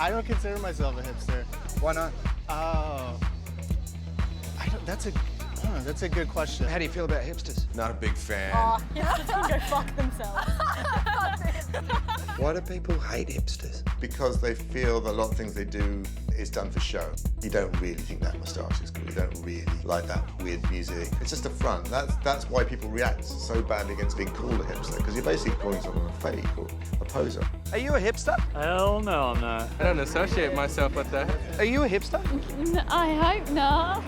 I don't consider myself a hipster. Why not? Oh, that's a good question. How do you feel about hipsters? Not a big fan. Oh, hipsters can go fuck themselves. Why do people hate hipsters? Because they feel that a lot of things they do is done for show. You don't really think that moustache is cool. You don't really like that weird music. It's just a front. That's why people react so badly against being called a hipster, because you're basically calling someone a fake or a poser. Are you a hipster? Hell no, I'm not. I don't associate myself with that. Are you a hipster? I hope not.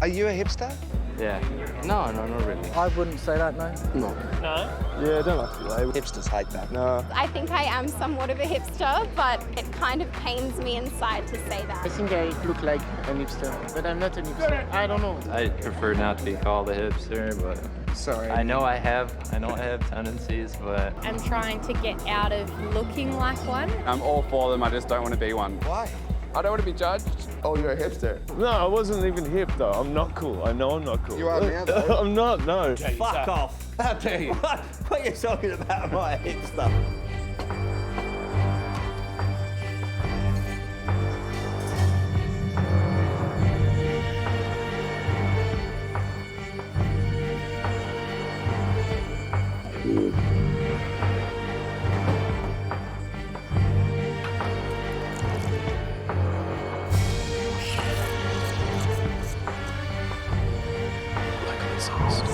Are you a hipster? Yeah. No, not really. I wouldn't say that, no. No? Yeah, I don't like to label. Hipsters hate that. No. I think I am somewhat of a hipster, but it kind of pains me inside to say that. I think I look like a hipster, but I'm not a hipster. I don't know. I prefer not to be called a hipster, but Sorry. I know I have tendencies, but I'm trying to get out of looking like one. I'm all for them, I just don't want to be one. Why? I don't want to be judged. Oh, you're a hipster? No, I wasn't even hip though. I'm not cool. I know I'm not cool. You are now, though. I'm not, no. Okay, Fuck off. How dare you? What are you talking about, my hipster?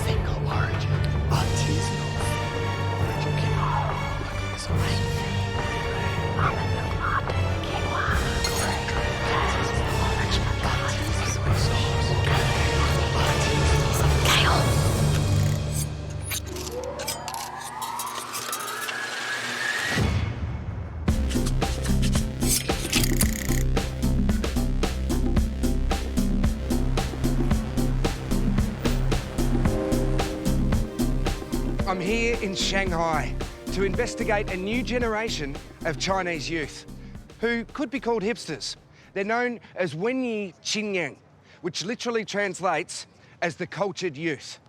Single origin, artisanal. I'm here in Shanghai to investigate a new generation of Chinese youth who could be called hipsters. They're known as wenyi qingnian, which literally translates as the cultured youth.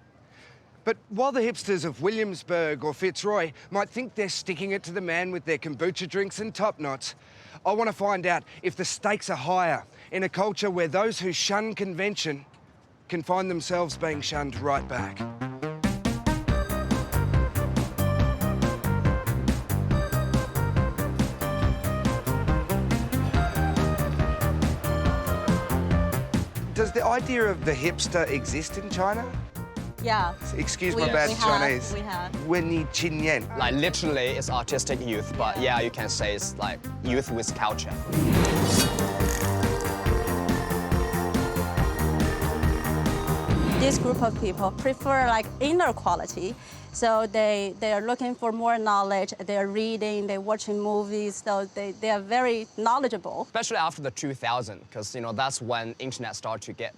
But while the hipsters of Williamsburg or Fitzroy might think they're sticking it to the man with their kombucha drinks and top knots, I want to find out if the stakes are higher in a culture where those who shun convention can find themselves being shunned right back. Does the idea of the hipster exist in China? Yeah. Excuse my bad Chinese. We have. wenyi qingnian. Like literally, it's artistic youth, but yeah, you can say it's like youth with culture. This group of people prefer like inner quality. So they are looking for more knowledge, they're reading, they're watching movies, so they are very knowledgeable. Especially after the 2000, because that's when internet started to get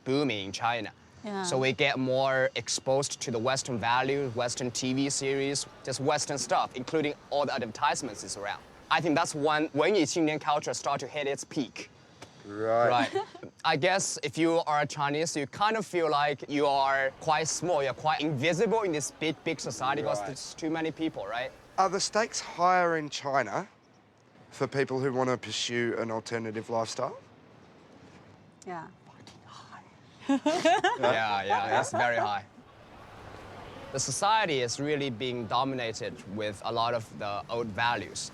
booming in China. Yeah. So we get more exposed to the Western values, Western TV series, just Western stuff, including all the advertisements is around. I think that's when wenyi qingnian culture started to hit its peak. Right. I guess if you are a Chinese, you kind of feel like you are quite small, you're quite invisible in this big society because there's too many people, right? Are the stakes higher in China for people who want to pursue an alternative lifestyle? Yeah. Yeah, it's very high. The society is really being dominated with a lot of the old values.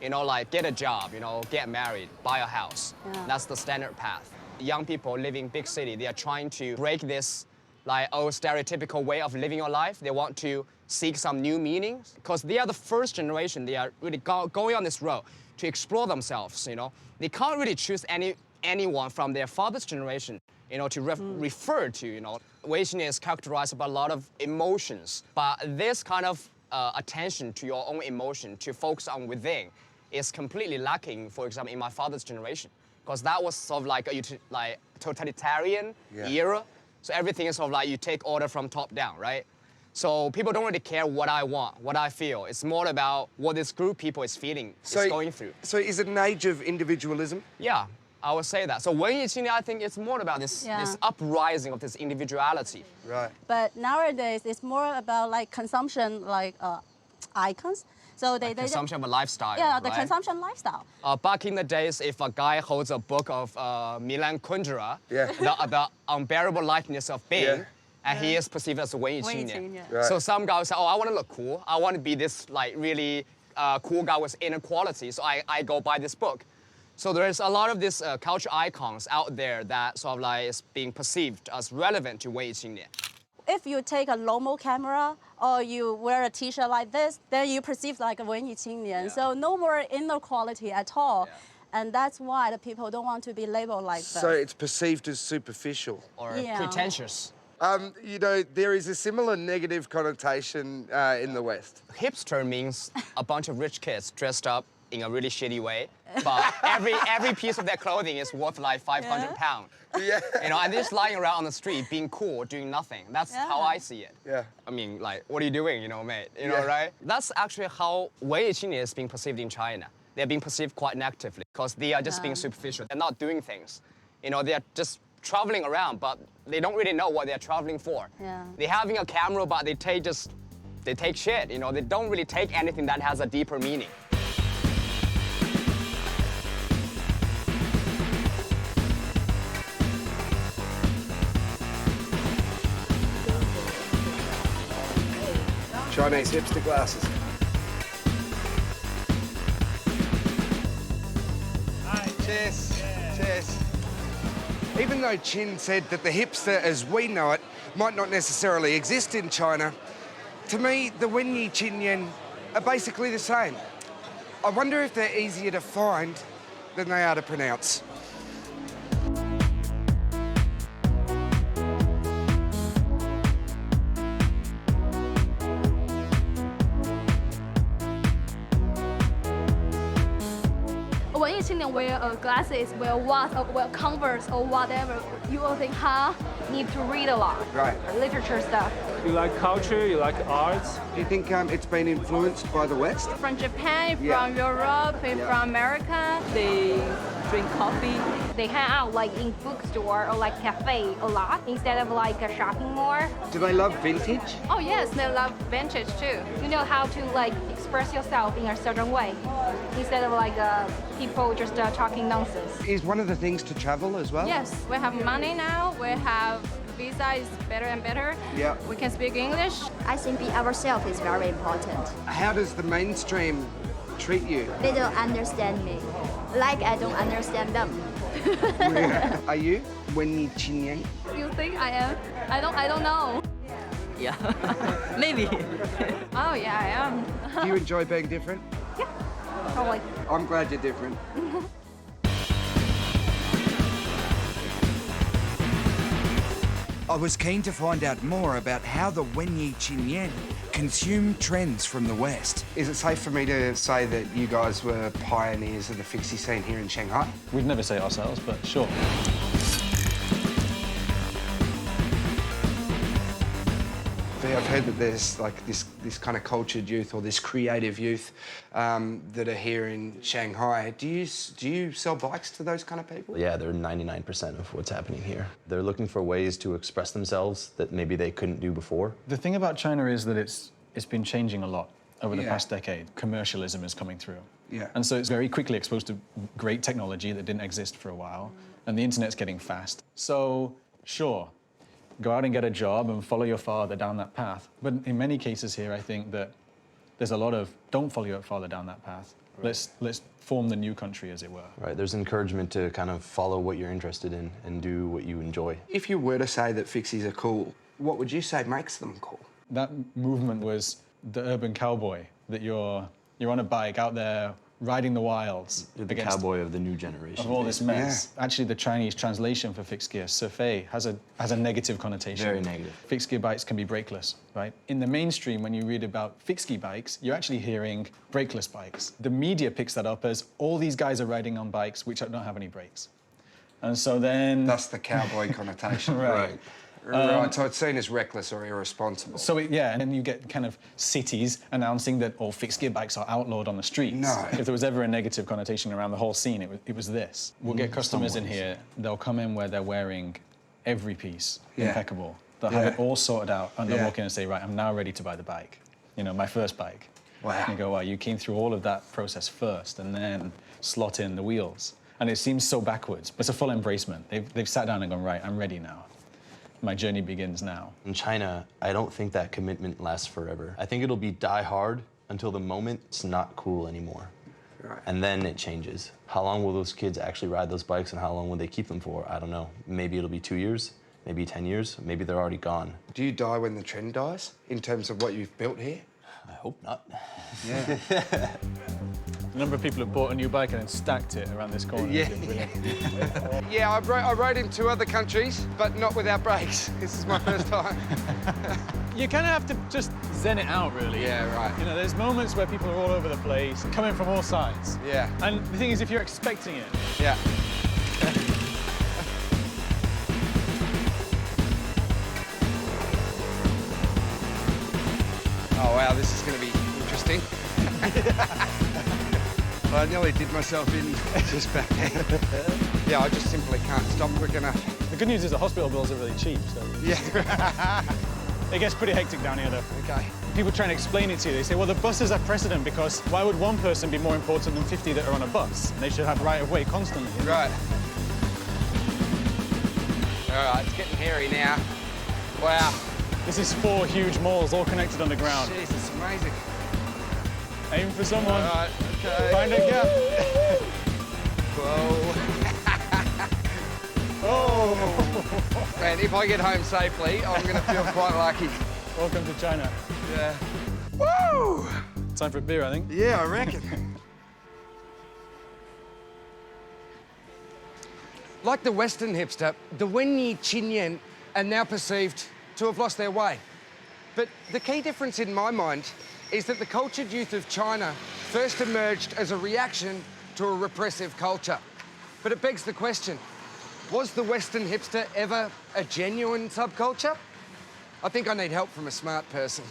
Like get a job, get married, buy a house. Yeah. That's the standard path. Young people living in big city, they are trying to break this old stereotypical way of living your life. They want to seek some new meanings because they are the first generation. They are really going on this road to explore themselves, They can't really choose anyone from their father's generation, to refer to, Weixin is characterized by a lot of emotions, but this kind of attention to your own emotion, to focus on within, is completely lacking, for example, in my father's generation, because that was sort of like a totalitarian era. So everything is sort of like you take order from top down, right? So people don't really care what I want, what I feel. It's more about what this group of people is feeling, is going through. So is it an age of individualism? Yeah, I would say that. So wenyi qingnian, I think it's more about this uprising of this individuality. Right. But nowadays, it's more about like consumption, like icons. So they consumption of a lifestyle. Yeah, the right? consumption lifestyle. Back in the days, if a guy holds a book of Milan Kundera, Yeah. the unbearable lightness of being, Yeah. and he is perceived as a wenyi Wenyi qingnian. qingnian. Right. So some guys say, oh, I want to look cool. I want to be this like really cool guy with inequality. So I go buy this book. So there's a lot of these culture icons out there that sort of like is being perceived as relevant to wenyi qingnian. If you take a Lomo camera or you wear a t-shirt like this, then you perceive like a wenyi qingnian. So no more inequality at all. Yeah. And that's why the people don't want to be labeled like that. So it's perceived as superficial. Or Yeah. pretentious. You know, there is a similar negative connotation in the West. Hipster means a bunch of rich kids dressed up in a really shitty way, but every piece of their clothing is worth like 500 pounds. Yeah. You know, and they're just lying around on the street, being cool, doing nothing. That's how I see it. Yeah. I mean, like, what are you doing, you know, mate? You know, Yeah. right? That's actually how wenyi qingnian is being perceived in China. They're being perceived quite negatively because they are just being superficial. They're not doing things. You know, they're just traveling around, but they don't really know what they're traveling for. Yeah. They're having a camera, but they take shit. You know, they don't really take anything that has a deeper meaning. Chinese hipster glasses. Cheers. Cheers. Even though Chin said that the hipster as we know it might not necessarily exist in China, to me, the wenyi qingnian are basically the same. I wonder if they're easier to find than they are to pronounce. Wenyi qingnian wear glasses, wear watch, or wear Converse or whatever, you will think, need to read a lot. Right. Literature stuff. You like culture, you like arts. Do you think it's been influenced by the West? From Japan, Yeah. from Europe, from America. They drink coffee. They hang out like in bookstore or like cafe a lot instead of like a shopping mall. Do they love vintage? Oh yes, they love vintage too. You know how to like express yourself in a certain way instead of like people just talking nonsense. Is one of the things to travel as well? Yes, we have money now. We have visa is better and better. Yeah. We can speak English. I think being ourselves is very important. How does the mainstream treat you? They don't understand me, like I don't understand them. Are you wenyi qingnian? You think I am? I don't know. Yeah, maybe. Oh yeah, I am. Do you enjoy being different? Yeah, probably. I'm glad you're different. I was keen to find out more about how the wenyi qingnian consume trends from the West. Is it safe for me to say that you guys were pioneers of the fixie scene here in Shanghai? We'd never say it ourselves, but sure. I've heard that there's like this kind of cultured youth or this creative youth that are here in Shanghai. Do you sell bikes to those kind of people? Yeah, they're 99% of what's happening here. They're looking for ways to express themselves that maybe they couldn't do before. The thing about China is that it's been changing a lot over the Yeah. past decade. Commercialism is coming through. Yeah. And so it's very quickly exposed to great technology that didn't exist for a while, and the internet's getting fast. So, sure, go out and get a job and follow your father down that path. But in many cases here, I think that there's a lot of, don't follow your father down that path. Right. Let's form the new country, as it were. Right, there's encouragement to kind of follow what you're interested in and do what you enjoy. If you were to say that fixies are cool, what would you say makes them cool? That movement was the urban cowboy, that you're on a bike out there riding the wilds. You're the against- cowboy of the new generation. Of all this mess. Actually, the Chinese translation for fixed gear, surfei, has a negative connotation. Very negative. Fixed gear bikes can be brakeless, right? In the mainstream, when you read about fixed gear bikes, you're actually hearing brakeless bikes. The media picks that up as all these guys are riding on bikes which don't have any brakes. And so then... That's the cowboy connotation. Right. Right, so it's seen as reckless or irresponsible. So, yeah, and then you get kind of cities announcing that all fixed gear bikes are outlawed on the streets. No. If there was ever a negative connotation around the whole scene, it was this. We'll get customers in here, they'll come in where they're wearing every piece impeccable. They'll have it all sorted out, and they'll walk in and say, right, I'm now ready to buy the bike. You know, my first bike. Wow. And you go, wow, you came through all of that process first and then slot in the wheels. And it seems so backwards. It's a full embracement. They've sat down and gone, right, I'm ready now. My journey begins now. In China, I don't think that commitment lasts forever. I think it'll be die hard until the moment it's not cool anymore. Right. And then it changes. How long will those kids actually ride those bikes and how long will they keep them for? I don't know. Maybe it'll be 2 years, maybe 10 years, maybe they're already gone. Do you die when the trend dies, in terms of what you've built here? I hope not. Yeah. A number of people have bought a new bike and then stacked it around this corner. Yeah. Yeah, I rode in 2 other countries, but not without brakes. This is my first time. You kind of have to just zen it out, really. Yeah, right. You know, there's moments where people are all over the place, coming from all sides. Yeah. And the thing is, if you're expecting it... Yeah. Oh, wow, this is going to be interesting. I nearly did myself in just back there. Yeah, I just simply can't stop quick enough. The good news is the hospital bills are really cheap, so... Yeah. It gets pretty hectic down here, though. OK. People try and explain it to you. They say, well, the buses have precedent because why would one person be more important than 50 that are on a bus? And they should have right-of-way constantly. Right. All right, it's getting hairy now. Wow. This is 4 huge malls all connected underground. Jeez, it's amazing. Aim for someone. All right, OK. Find a gap. Whoa. Oh. Man, if I get home safely, I'm going to feel quite lucky. Welcome to China. Yeah. Woo! Time for a beer, I think. Yeah, I reckon. Like the Western hipster, the wenyi qingnian are now perceived to have lost their way. But the key difference in my mind is that the cultured youth of China first emerged as a reaction to a repressive culture. But it begs the question, was the Western hipster ever a genuine subculture? I think I need help from a smart person.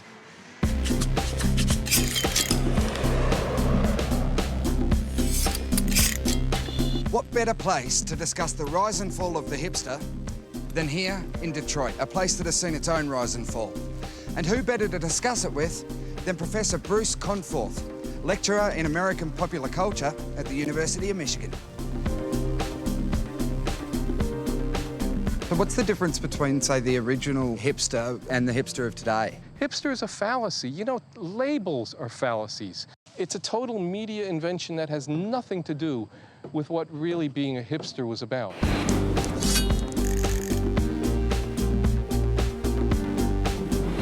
What better place to discuss the rise and fall of the hipster than here in Detroit, a place that has seen its own rise and fall. And who better to discuss it with than Professor Bruce Conforth, lecturer in American popular culture at the University of Michigan. So what's the difference between, say, the original hipster and the hipster of today? Hipster is a fallacy. You know, labels are fallacies. It's a total media invention that has nothing to do with what really being a hipster was about.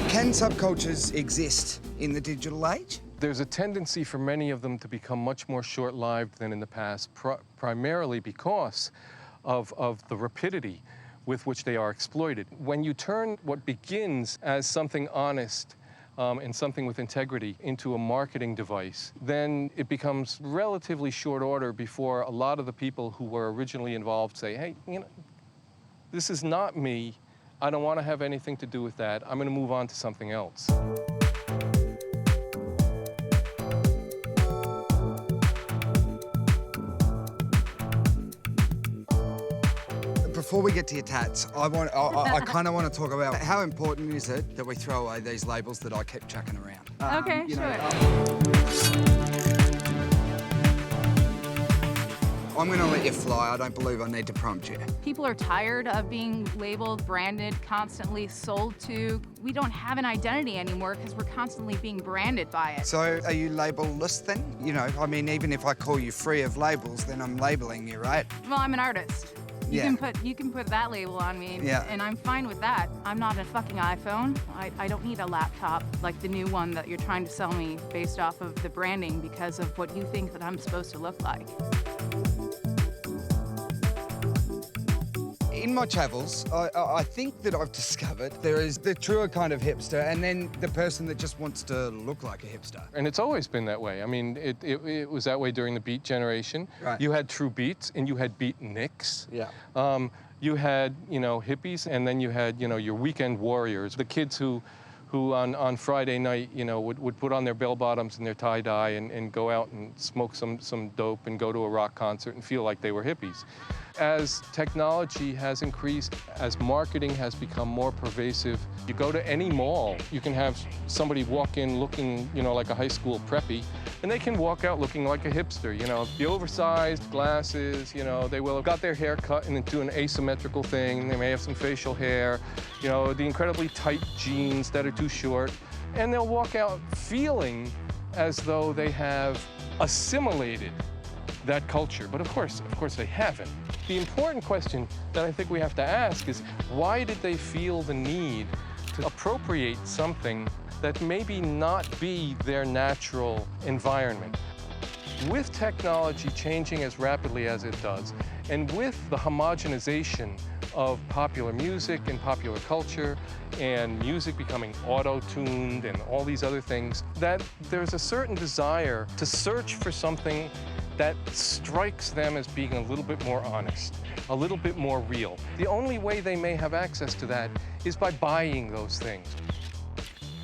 Can subcultures exist in the digital age? There's a tendency for many of them to become much more short-lived than in the past, primarily because of the rapidity with which they are exploited. When you turn what begins as something honest and something with integrity into a marketing device, then it becomes relatively short order before a lot of the people who were originally involved say, hey, you know, this is not me. I don't want to have anything to do with that. I'm going to move on to something else. Before we get to your tats, I kind of want to talk about how important is it that we throw away these labels that I keep chucking around. Okay, sure. I'm going to let you fly. I don't believe I need to prompt you. People are tired of being labeled, branded, constantly sold to. We don't have an identity anymore because we're constantly being branded by it. So are you labelless then? You know, I mean, even if I call you free of labels, then I'm labelling you, right? Well, I'm an artist. You Yeah. can put that label on me, Yeah. and I'm fine with that. I'm not a fucking iPhone. I don't need a laptop like the new one that you're trying to sell me based off of the branding because of what you think that I'm supposed to look like. In my travels, I think that I've discovered there is the truer kind of hipster and then the person that just wants to look like a hipster. And it's always been that way. I mean, it was that way during the Beat generation. Right. You had true beats and you had beatniks. Yeah. You had, you know, hippies, and then you had, you know, your weekend warriors, the kids who who on Friday night, you know, would put on their bell-bottoms and their tie-dye and go out and smoke some dope and go to a rock concert and feel like they were hippies. As technology has increased, as marketing has become more pervasive, you go to any mall, you can have somebody walk in looking, you know, like a high school preppy, and they can walk out looking like a hipster, you know. The oversized glasses, you know, they will have got their hair cut and do an asymmetrical thing, they may have some facial hair, you know, the incredibly tight jeans that are too short, and they'll walk out feeling as though they have assimilated that culture, but of course they haven't. The important question that I think we have to ask is, why did they feel the need to appropriate something that maybe not be their natural environment? With technology changing as rapidly as it does, and with the homogenization of popular music and popular culture, and music becoming auto-tuned and all these other things, that there's a certain desire to search for something that strikes them as being a little bit more honest, a little bit more real. The only way they may have access to that is by buying those things.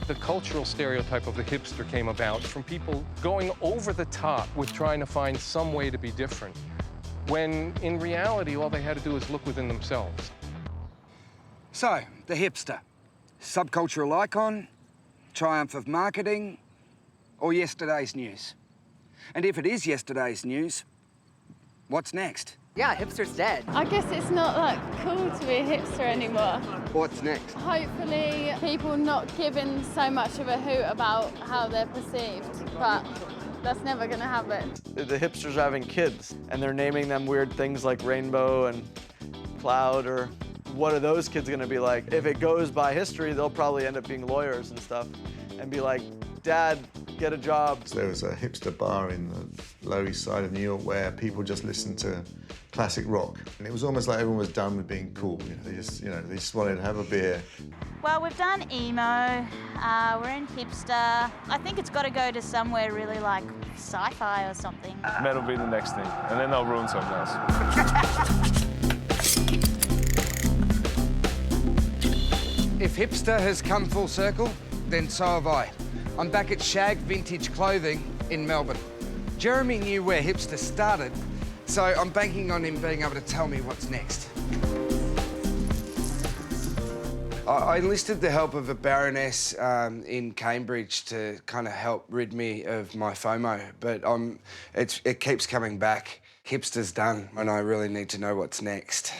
The cultural stereotype of the hipster came about from people going over the top with trying to find some way to be different, when in reality, all they had to do is look within themselves. So, the hipster. Subcultural icon, triumph of marketing, or yesterday's news? And if it is yesterday's news, what's next? Yeah, hipster's dead. I guess it's not that cool to be a hipster anymore. What's next? Hopefully people not giving so much of a hoot about how they're perceived, but that's never gonna happen. The hipsters are having kids, and they're naming them weird things like rainbow and cloud, or what are those kids gonna be like? If it goes by history, they'll probably end up being lawyers and stuff, and be like, Dad, get a job. So there was a hipster bar in the Lower East Side of New York where people just listened to classic rock. And it was almost like everyone was done with being cool. You know, they just wanted to have a beer. Well, we've done emo, we're in hipster. I think it's got to go to somewhere really like sci-fi or something. Metal will be the next thing, and then they'll ruin something else. If hipster has come full circle, then so have I. I'm back at Shag Vintage Clothing in Melbourne. Jeremy knew where hipster started, so I'm banking on him being able to tell me what's next. I enlisted the help of a baroness in Cambridge to kind of help rid me of my FOMO, but it keeps coming back. Hipster's done, and I really need to know what's next.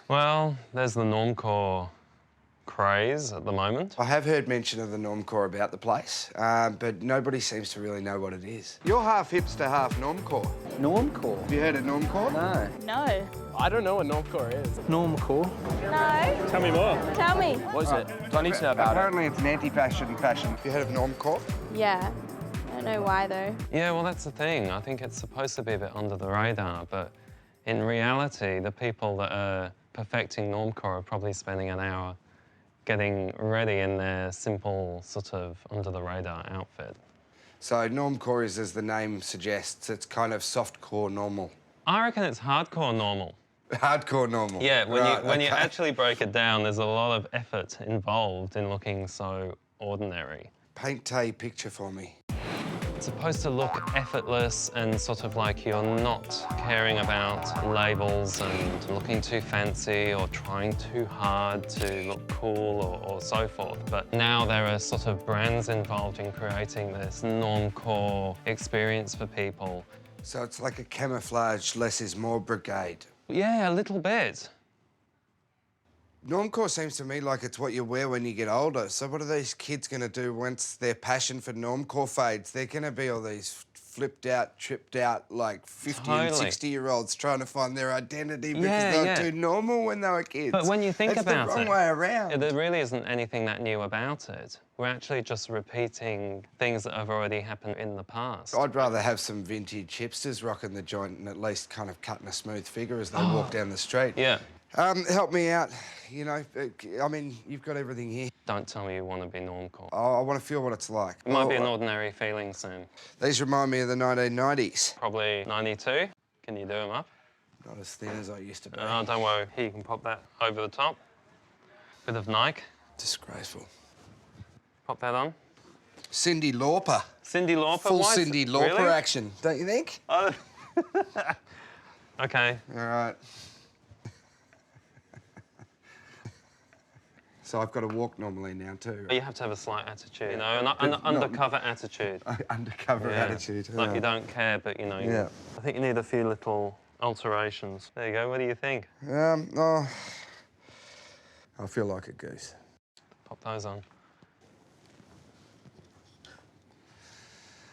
Well, there's the Normcore craze at the moment. I have heard mention of the Normcore about the place, but nobody seems to really know what it is. You're half hipster, half Normcore. Normcore? Have you heard of Normcore? No. No. I don't know what Normcore is. Normcore? No. Tell me more. Tell me. What is it? Do I need to know about Apparently it's an anti-fashion fashion. Have you heard of Normcore? Yeah, I don't know why though. Yeah, well, that's the thing. I think it's supposed to be a bit under the radar, but in reality, the people that are perfecting Normcore are probably spending an hour getting ready in their simple, sort of under-the-radar outfit. So Normcore is, as the name suggests, it's kind of softcore normal. I reckon it's hardcore normal. Hardcore normal. Yeah, when you okay. actually break it down, there's a lot of effort involved in looking so ordinary. Paint a picture for me. It's supposed to look effortless and sort of like you're not caring about labels and looking too fancy or trying too hard to look cool or so forth. But now there are sort of brands involved in creating this Normcore experience for people. So it's like a camouflage, less is more brigade. Yeah, a little bit. Normcore seems to me like it's what you wear when you get older. So what are these kids going to do once their passion for Normcore fades? They're going to be all these flipped out, tripped out, like 50 and 60-year-olds trying to find their identity because they were too normal when they were kids. But when you think it's about it, the wrong way around. There really isn't anything that new about it. We're actually just repeating things that have already happened in the past. I'd rather have some vintage hipsters rocking the joint and at least kind of cutting a smooth figure as they walk down the street. Yeah. Help me out, you know. I mean, you've got everything here. Don't tell me you want to be Normcore. I want to feel what it's like. It might be an ordinary feeling soon. These remind me of the 1990s. Probably 92. Can you do them up? Not as thin as I used to be. Oh, don't worry. Here, you can pop that over the top. Bit of Nike. Disgraceful. Pop that on. Cyndi Lauper. Cyndi Lauper? Full Why is- Cyndi Lauper really? action, don't you think? Okay. All right. So I've got to walk normally now too. You have to have a slight attitude, you know, an undercover attitude. Undercover attitude. Like yeah. you don't care, but you know. Yeah. I think you need a few little alterations. There you go. What do you think? Oh, I feel like a goose. Pop those on.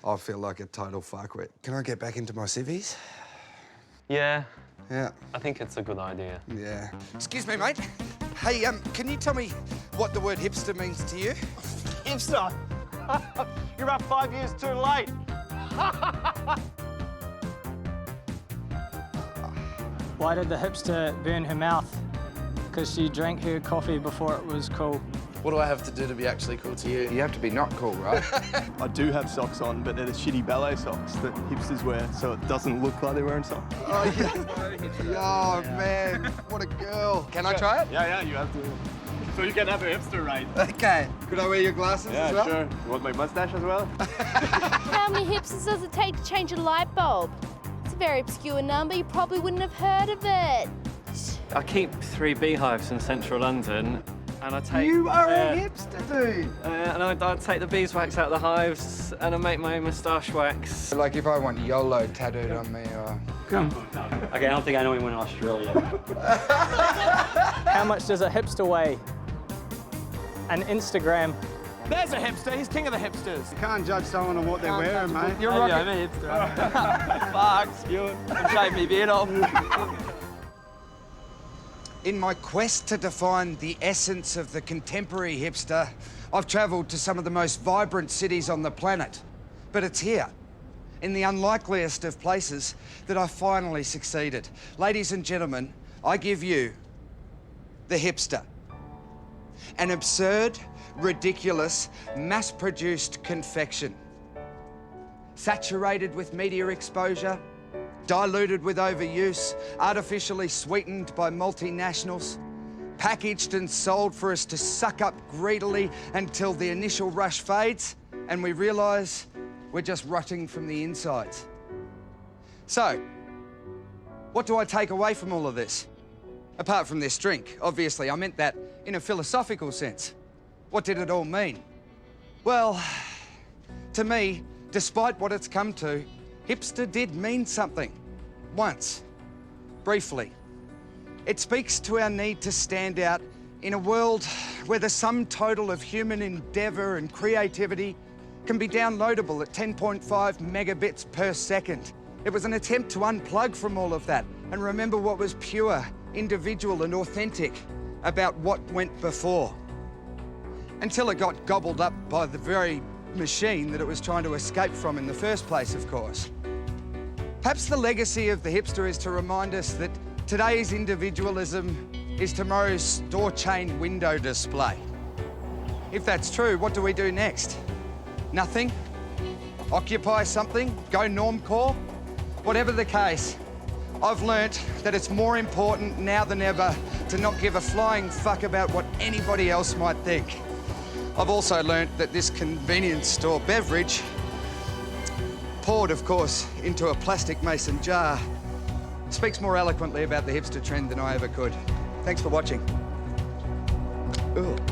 I feel like a total fuckwit. Can I get back into my civvies? Yeah. Yeah. I think it's a good idea. Yeah. Excuse me, mate. Hey, can you tell me what the word hipster means to you? Hipster? You're about 5 years too late. Why did the hipster burn her mouth? Because she drank her coffee before it was cool. What do I have to do to be actually cool to you? You have to be not cool, right? I do have socks on, but they're the shitty ballet socks that hipsters wear, so it doesn't look like they're wearing socks. Oh, yeah. Oh, man. What a girl. Can I try it? Yeah, you have to. So you can have a hipster ride. Okay. Could I wear your glasses as well? Sure. You want my mustache as well? How many hipsters does it take to change a light bulb? It's a very obscure number. You probably wouldn't have heard of it. I keep 3 beehives in central London, and I take... You are a hipster, dude! And I take the beeswax out of the hives, and I make my own moustache wax. Like if I want YOLO tattooed on me, or... Come. Okay, I don't think I know anyone in Australia. How much does a hipster weigh? An Instagram. There's a hipster. He's king of the hipsters. You can't judge someone on what they're wearing, mate. You're rocking... I'm a hipster. Fuck, you. I'm shaving me beard off. In my quest to define the essence of the contemporary hipster, I've travelled to some of the most vibrant cities on the planet. But it's here, in the unlikeliest of places, that I finally succeeded. Ladies and gentlemen, I give you the hipster. An absurd, ridiculous, mass-produced confection. Saturated with media exposure, diluted with overuse, artificially sweetened by multinationals, packaged and sold for us to suck up greedily until the initial rush fades and we realise we're just rotting from the insides. So, what do I take away from all of this? Apart from this drink, obviously, I meant that in a philosophical sense. What did it all mean? Well, to me, despite what it's come to, hipster did mean something. Once. Briefly. It speaks to our need to stand out in a world where the sum total of human endeavour and creativity can be downloadable at 10.5 megabits per second. It was an attempt to unplug from all of that and remember what was pure, individual and authentic about what went before. Until it got gobbled up by the very machine that it was trying to escape from in the first place, of course. Perhaps the legacy of the hipster is to remind us that today's individualism is tomorrow's store chain window display. If that's true, what do we do next? Nothing? Occupy something? Go Normcore? Whatever the case, I've learnt that it's more important now than ever to not give a flying fuck about what anybody else might think. I've also learnt that this convenience store beverage, poured, of course, into a plastic mason jar, speaks more eloquently about the hipster trend than I ever could. Thanks for watching. Ugh.